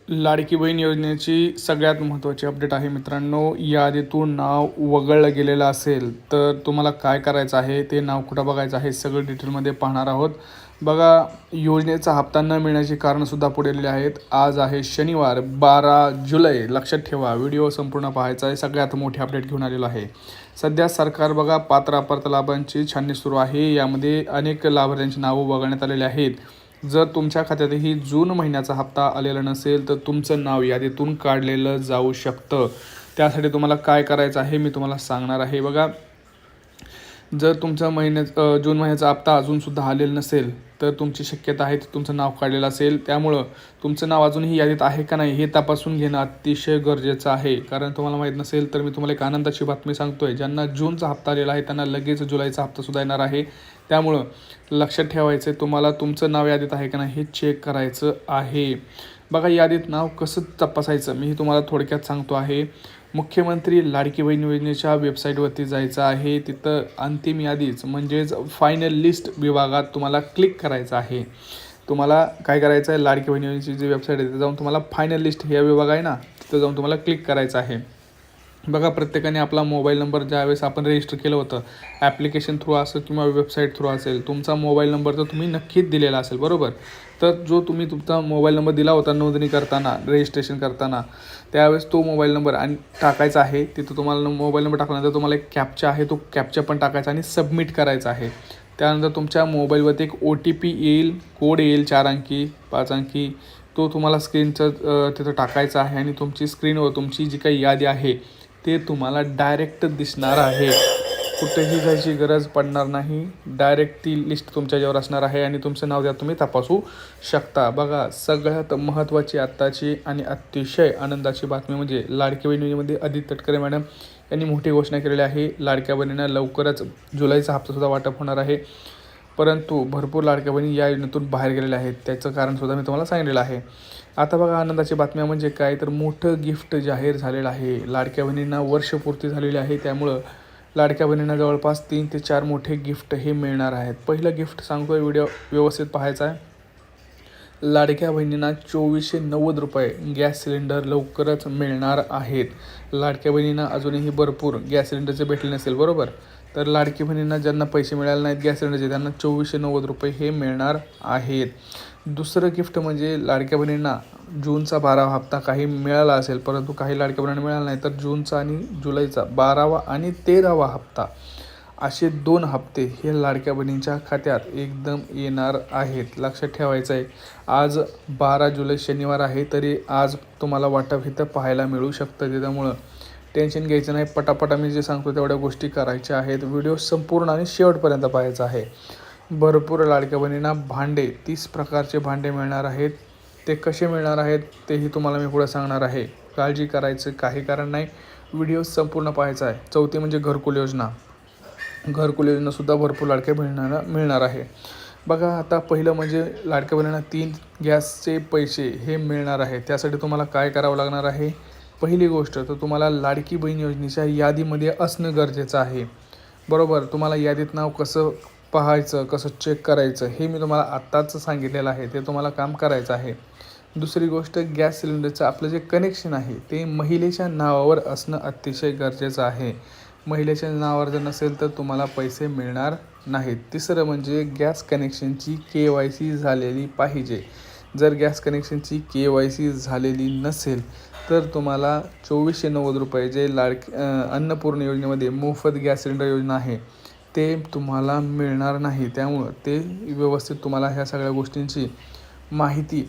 लाडकी बहीण योजनेची सगळ्यात महत्त्वाची अपडेट आहे मित्रांनो. यादीतून नाव वगळलं गेलेलं असेल तर तुम्हाला काय करायचं आहे, ते नाव कुठं बघायचं आहे, सगळं डिटेलमध्ये पाहणार आहोत. बघा, योजनेचा हप्ता न मिळण्याची कारणंसुद्धा पुढे दिलेली आहेत. आज आहे शनिवार 12 जुलै. लक्षात ठेवा, व्हिडिओ संपूर्ण पाहायचा आहे. सगळ्यात मोठी अपडेट घेऊन आलेलो आहे. सध्या सरकार बघा पात्र अपात्र लाभांची छाननी सुरू आहे. यामध्ये अनेक लाभार्थ्यांची नावं वगळण्यात आलेली आहेत. जर तुमच्या खात्यातही जून महिन्याचा हप्ता आलेला नसेल तर तुमचं नाव यादीतून काढलेलं जाऊ शकतं. त्यासाठी तुम्हाला काय करायचं आहे मी तुम्हाला सांगणार आहे. बघा, जर तुमचा जून महिन्याचा हप्ता अजूनसुद्धा आलेला नसेल तर तुमची शक्यता आहे की तुमचं नाव काढलेलं असेल. त्यामुळं तुमचं नाव अजूनही यादीत आहे का नाही हे तपासून घेणं अतिशय गरजेचं आहे. कारण तुम्हाला माहीत नसेल तर मी तुम्हाला एक आनंदाची बातमी सांगतो आहे. ज्यांना जूनचा हप्ता आलेला आहे त्यांना लगेच जुलैचा हप्तासुद्धा येणार आहे. त्यामुळं लक्षात ठेवायचं आहे, तुम्हाला तुमचं नाव यादीत आहे का नाही हे चेक करायचं आहे. बघा, यादीत नाव कसं तपासायचं मी तुम्हाला थोडक्यात सांगतो आहे. मुख्यमंत्री लाडकी बहीण योजनेच्या वेबसाईटवरती जायचं आहे. तिथं अंतिम यादीच म्हणजेच फायनल लिस्ट विभागात तुम्हाला क्लिक करायचं आहे. तुम्हाला काय करायचं आहे, लाडकी बहीण योजनेची जी वेबसाईट आहे तिथं जाऊन तुम्हाला फायनल लिस्ट हे विभाग आहे ना, तिथं जाऊन तुम्हाला क्लिक करायचं आहे. बघा, प्रत्येकाने आपला मोबाईल नंबर ज्यावेळेस आपण रजिस्टर केलं होतं ॲप्लिकेशन थ्रू असेल किंवा वेबसाईट थ्रू असेल, तुमचा मोबाईल नंबर तर तुम्ही नक्कीच दिलेला असेल, बरोबर. तर जो तुम्ही तुमचा मोबाईल नंबर दिला होता नोंदणी करताना, रजिस्ट्रेशन करताना, त्यावेळेस तो मोबाईल नंबर आणि टाकायचा आहे. तिथं तुम्हाला मोबाईल नंबर टाकल्यानंतर तुम्हाला एक कॅप्चा आहे, तो कॅप्चा पण टाकायचा आणि सबमिट करायचा आहे. त्यानंतर तुमच्या मोबाईलवरती एक OTP येईल, कोड येईल 4 अंकी 5 अंकी. तो तुम्हाला स्क्रीनचं तिथं टाकायचा आहे आणि तुमची स्क्रीनवर तुमची जी काही यादी आहे ते तुम्हाला डायरेक्ट दिसणार आहे. कुठेही जायची गरज पडणार नाही. डायरेक्ट ती लिस्ट तुमच्या याच्यावर असणार आहे आणि तुमचं नाव त्यात तुम्ही तपासू शकता. बघा, सगळ्यात महत्त्वाची आत्ताची आणि अतिशय आनंदाची बातमी म्हणजे लाडकी बहीण योजनेमध्ये आदित्य तटकरे मॅडम यांनी मोठी घोषणा केलेली आहे. लाडक्या बहिणींना लवकरच जुलैचा हप्तासुद्धा वाटप होणार आहे. परंतु भरपूर लाडक्या बहिणी या योजनेतून बाहेर गेलेल्या आहेत. त्याचं कारणसुद्धा मी तुम्हाला सांगितलेलं आहे. आता बघा, आनंदाची बातम्या म्हणजे काय, तर मोठं गिफ्ट जाहीर झालेलं आहे. लाडक्या बहिणींना वर्षपूर्ती झालेली आहे. त्यामुळं लाडक्या बहिणींना जवळपास 3 ते 4 मोठे गिफ्ट हे मिळणार आहेत. पहिलं गिफ्ट सांगतोय, व्हिडिओ व्यवस्थित पाहायचा आहे. लाडक्या बहिणींना 2490 रुपये गॅस सिलेंडर लवकरच मिळणार आहेत. लाडक्या बहिणींना अजूनही भरपूर गॅस सिलेंडरचे भेटले नसेल, बरोबर. तर लाडकी बहिणींना ज्यांना पैसे मिळाले नाहीत गॅस सिलेंडरचे त्यांना 2490 रुपये हे मिळणार आहेत. दुसरं गिफ्ट म्हणजे लाडक्या बहिणींना जूनचा 12वा हप्ता काही मिळाला असेल, परंतु काही लाडक्या बहिणींना मिळाला नाही, तर जूनचा आणि जुलैचा 12वा आणि 13वा हप्ता असे 2 हप्ते हे लाडक्या बहिणींच्या खात्यात एकदम येणार आहेत. लक्षात ठेवायचं आहे. आज 12 जुलै शनिवार आहे, तरी आज तुम्हाला वाटप इथं पाहायला मिळू शकतं. त्यामुळं टेन्शन घ्यायचं नाही. पटापटा मी जे सांगतो तेवढ्या गोष्टी करायच्या आहेत. व्हिडिओ संपूर्ण आणि शेवटपर्यंत पाहायचा आहे. भरपूर लाडक्या बहिणींना भांडे 30 प्रकारचे भांडे मिळणार आहेत. ते कसे मिळणार आहेत तेही तुम्हाला मी पुढे सांगणार आहे. काळजी करायचं काही कारण नाही. व्हिडिओ संपूर्ण पाहायचा आहे. चौथी म्हणजे घरकुल योजना. घरकुल योजनासुद्धा भरपूर लाडक्या बहिणींना मिळणार आहे. बघा, आता पहिलं म्हणजे लाडक्या बहिणींना 3 गॅसचे पैसे हे मिळणार आहे. त्यासाठी तुम्हाला काय करावं लागणार आहे, पहिली गोष्ट तर तुम्हाला लाडकी बहीण योजनेच्या यादीमध्ये असणं गरजेचं आहे, बरोबर. तुम्हाला यादीत नाव कसं पाहायचं, कसं चेक करायचं हे मी तुम्हाला आत्ताच सांगितलेलं आहे. ते तुम्हाला काम करायचं आहे. दुसरी गोष्ट, गॅस सिलेंडरचं आपलं जे कनेक्शन आहे ते महिलेच्या नावावर असणं अतिशय गरजेचं आहे. महिलेच्या नावावर जर नसेल तर तुम्हाला पैसे मिळणार नाहीत. तिसरं म्हणजे गॅस कनेक्शनची KYC झालेली पाहिजे. जर गॅस कनेक्शनची KYC झालेली नसेल तर तुम्हाला 2490 रुपये जे अन्नपूर्ण योजनेमध्ये मोफत गॅस सिलेंडर योजना आहे ते तुम्हाला मिळणार नाही. त्यामुळं ते व्यवस्थित तुम्हाला ह्या सगळ्या गोष्टींची माहिती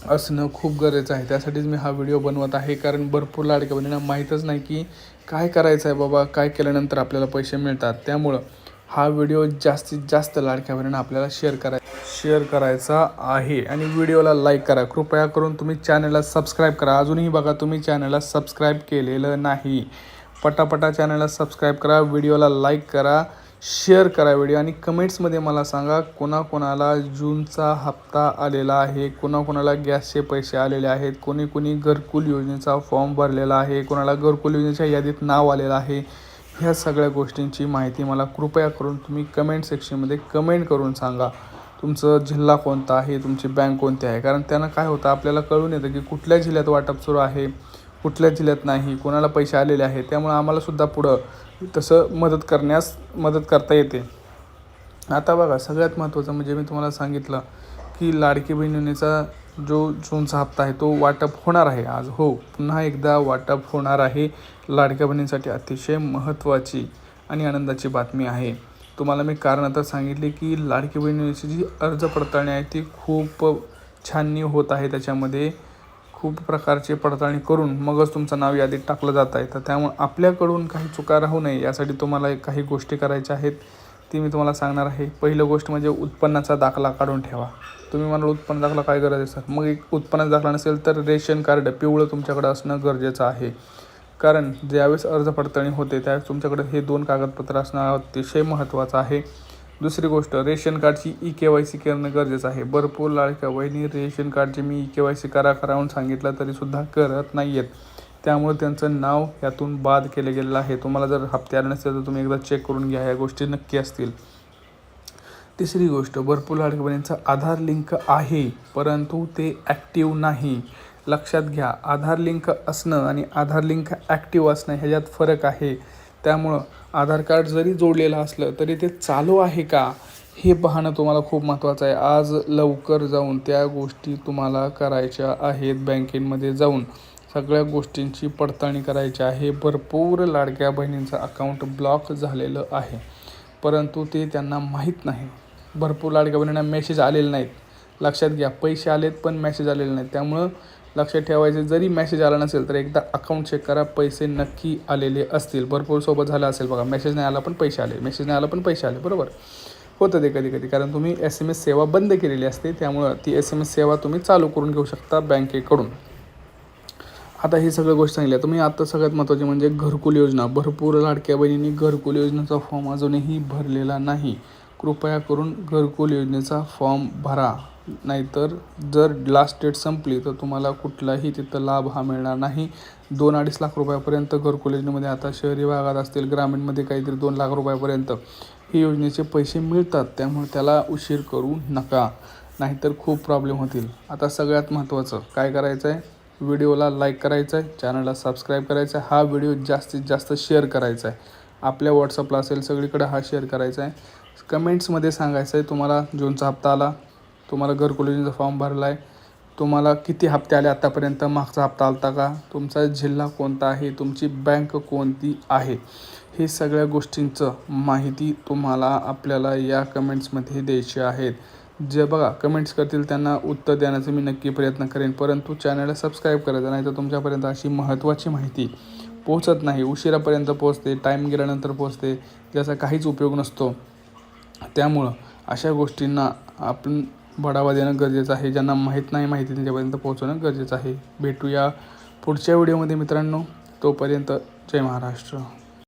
असणं खूप गरजेचं आहे. त्यासाठीच मी हा व्हिडिओ बनवत आहे. कारण भरपूर लाडक्या बहिणींना माहीतच नाही की काय करायचं आहे बाबा, काय केल्यानंतर आपल्याला पैसे मिळतात. त्यामुळं हा व्हिडिओ जास्तीत जास्त लाडक्या बहिणींना आपल्याला शेअर करायचा आहे. आणि व्हिडिओला लाईक करा. कृपया करून तुम्ही चॅनलला सबस्क्राईब करा. अजूनही बघा तुम्ही चॅनलला सबस्क्राईब केलेलं नाही. पटापटा चॅनलला सबस्क्राईब करा, व्हिडिओला लाईक करा, शेअर करा व्हिडिओ आणि कमेंट्समध्ये मला सांगा कोणाकोणाला जूनचा हप्ता आलेला आहे, कोणाकोणाला गॅसचे पैसे आलेले आहेत, कोणी घरकुल योजनेचा फॉर्म भरलेला आहे, कोणाला घरकुल योजनेच्या यादीत नाव आलेलं आहे. ह्या सगळ्या गोष्टींची माहिती मला कृपया करून तुम्ही कमेंट सेक्शनमध्ये कमेंट करून सांगा. तुमचं जिल्हा कोणता आहे, तुमची बँक कोणती आहे. कारण त्यानं काय होतं आपल्याला कळून येतं की कुठल्या जिल्ह्यात वाटप सुरू आहे, कुठल्या जिल्ह्यात नाही, कोणाला पैसे आलेले आहेत. त्यामुळं आम्हालासुद्धा पुढं तसं मदत करता येते. आता बघा सगळ्यात महत्त्वाचं म्हणजे मी तुम्हाला सांगितलं की लाडकी बहीण योजनेचा जो जूनचा हप्ता आहे तो वाटप होणार आहे आज. हो, पुन्हा एकदा वाटप होणार आहे. लाडक्या बहिणींसाठी अतिशय महत्त्वाची आणि आनंदाची बातमी आहे. तुम्हाला मी कारण आता सांगितले की लाडकी बहीण योजनेची जी अर्ज पडताळणी आहे ती खूप छाननी होत आहे. त्याच्यामध्ये खूप प्रकारची पडताळणी करून मगच तुमचं नाव यादीत टाकलं जात आहे. तर त्यामुळे आपल्याकडून काही चुका राहू नये यासाठी तुम्हाला काही गोष्टी करायच्या आहेत, ती मी तुम्हाला सांगणार आहे. पहिलं गोष्ट म्हणजे उत्पन्नाचा दाखला काढून ठेवा. तुम्ही म्हणाल उत्पन्न दाखला काय गरज आहे सर? मग एक उत्पन्नाचा दाखला नसेल तर रेशन कार्ड पिवळं तुमच्याकडे असणं गरजेचं आहे. कारण ज्यावेळेस अर्ज पडताळणी होते त्यावेळेस तुमच्याकडे हे 2 कागदपत्र असणं अतिशय महत्त्वाचं आहे. दुसरी गोष्ट रेशन कार्डची EKYC करणं गरजेचं आहे. भरपूर लाडक्या बहिणी रेशन कार्डची मी EKYC करा म्हणून सांगितलं तरीसुद्धा करत नाही आहेत. त्यामुळे त्यांचं नाव यातून बाद केलं गेलेलं आहे. तुम्हाला जर हप्ते आले नसतील तर तुम्ही एकदा चेक करून घ्या, ह्या गोष्टी नक्की असतील. तिसरी गोष्ट, भरपूर लाडक्या बहिणींचा आधार लिंक आहे परंतु ते ॲक्टिव्ह नाही. लक्षात घ्या, आधार लिंक असणं आणि आधार लिंक ॲक्टिव्ह असणं ह्याच्यात फरक आहे. त्यामुळं आधार कार्ड जरी जोडलेलं असलं तरी ते चालू आहे का हे पाहणं तुम्हाला खूप महत्त्वाचं आहे. आज लवकर जाऊन त्या गोष्टी तुम्हाला करायच्या आहेत. बँकेमध्ये जाऊन सगळ्या गोष्टींची पडताळणी करायची आहे. भरपूर लाडक्या बहिणींचं अकाउंट ब्लॉक झालेलं आहे परंतु ते त्यांना माहीत नाही. भरपूर लाडक्या बहिणींना मेसेज आलेले नाहीत. लक्षात घ्या, पैसे आलेत पण मेसेज आलेले नाहीत. त्यामुळं लक्षात ठेवायचे, जरी मेसेज आला नसेल तर एकदा अकाउंट चेक करा, पैसे नक्की आलेले असतील. भरपूर सोबत झालं असेल बघा, मेसेज नाही आला पण पैसे आले, मेसेज नाही आला पण पैसे आले. बरोबर होतं ते कधी कधी, कारण तुम्ही SMS सेवा बंद केलेली असते. त्यामुळं ती SMS सेवा तुम्ही चालू करून घेऊ शकता बँकेकडून. आता ही सगळ्या गोष्टी सांगितल्या. तुम्ही आता सगळ्यात महत्त्वाचे म्हणजे घरकुल योजना. भरपूर लाडक्या बहिणींनी घरकुल योजनेचा फॉर्म अजूनही भरलेला नाही. कृपया करून घरकुल योजनेचा फॉर्म भरा. नाहीतर जर लास्ट डेट संपली तर तुम्हाला कुठलाही तिथं लाभ हा मिळणार नाही. 2-2.5 लाख रुपयापर्यंत घरकुल योजनेमध्ये, आता शहरी भागात असतील, ग्रामीणमध्ये काहीतरी 2 लाख रुपयापर्यंत ही योजनेचे पैसे मिळतात. त्यामुळे त्याला उशीर करू नका, नाहीतर खूप प्रॉब्लेम होतील. आता सगळ्यात महत्त्वाचं काय करायचं आहे, व्हिडिओला लाईक करायचं आहे, चॅनलला सबस्क्राईब करायचं आहे, हा व्हिडिओ जास्तीत जास्त शेअर करायचा आहे. आपल्या व्हॉट्सअपला असेल सगळीकडे हा शेअर करायचा आहे. कमेंट्समध्ये सांगायचं आहे तुम्हाला जूनचा हप्ता आला, तुम्हाला घरकुल योजनेचा फॉर्म भरला आहे, तुम्हाला किती हप्ते आले आत्तापर्यंत, मागचा हप्ता आलता का, तुमचा जिल्हा कोणता आहे, तुमची बँक कोणती आहे, हे सगळ्या गोष्टींचं माहिती तुम्हाला आपल्याला या कमेंट्समध्ये द्यायची आहेत. जे बघा कमेंट्स करतील त्यांना उत्तर देण्याचा मी नक्की प्रयत्न करेन. परंतु चॅनलला सबस्क्राईब करायचं, नाही तर तुमच्यापर्यंत अशी महत्त्वाची माहिती पोहोचत नाही, उशिरापर्यंत पोहोचते, टाईम गेल्यानंतर पोहोचते, ज्याचा काहीच उपयोग नसतो. त्यामुळं अशा गोष्टींना आपण बढावा देणं गरजेचं आहे. ज्यांना माहीत नाही माहिती त्यांच्यापर्यंत पोहोचवणं गरजेचं आहे. भेटूया पुढच्या व्हिडिओमध्ये मित्रांनो. तोपर्यंत जय महाराष्ट्र.